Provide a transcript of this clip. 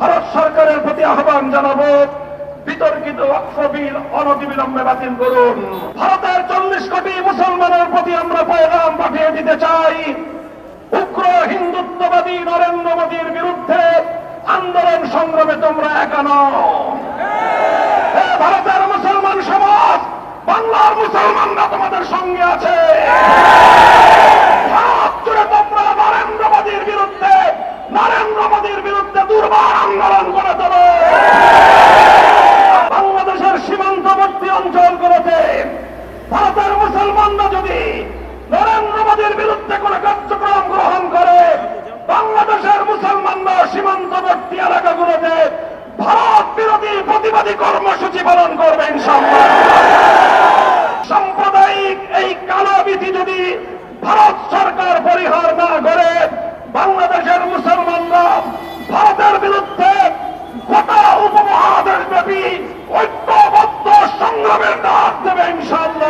ভারত সরকারের প্রতি আহ্বান জানাবো, বিতর্কিত ওয়াকফ বিল অনতিবিলম্বে বাতিল করুন। ভারতের 40 কোটি মুসলমানের প্রতি আমরা পয়গাম পাঠিয়ে দিতে চাই, উগ্র হিন্দুত্ববাদী নরেন্দ্র মোদীর বিরুদ্ধে আন্দোলন সংগ্রামে তোমরা একা নও। ভারতের মুসলমান সমাজ, বাংলার মুসলমানরা তোমাদের সঙ্গে আছে। ভারত জুড়ে তোমরা নরেন্দ্র মোদীর বিরুদ্ধে দুর্বার আন্দোলন করে তোলো। বাংলাদেশের সীমান্তবর্তী অঞ্চলগুলোতে ভারতের মুসলমানরা যদি নরেন্দ্র মোদীর বিরুদ্ধে কোনো কার্যক্রম গ্রহণ করে, বাংলাদেশের মুসলমানরা সীমান্তবর্তী এলাকাগুলোতে ভারত বিরোধী প্রতিবাদী কর্মসূচি পালন করবে ইনশাআল্লাহ। সাম্প্রদায়িক এই কালো ভীতি যদি ভারত সরকার পরিহার না করে, বাংলাদেশের মুসলমানরা ভারতের বিরুদ্ধে গোটা উপমহাদেশ ব্যাপী ঐক্যবদ্ধ সংগ্রামের ডাক দেবে ইনশাআল্লাহ।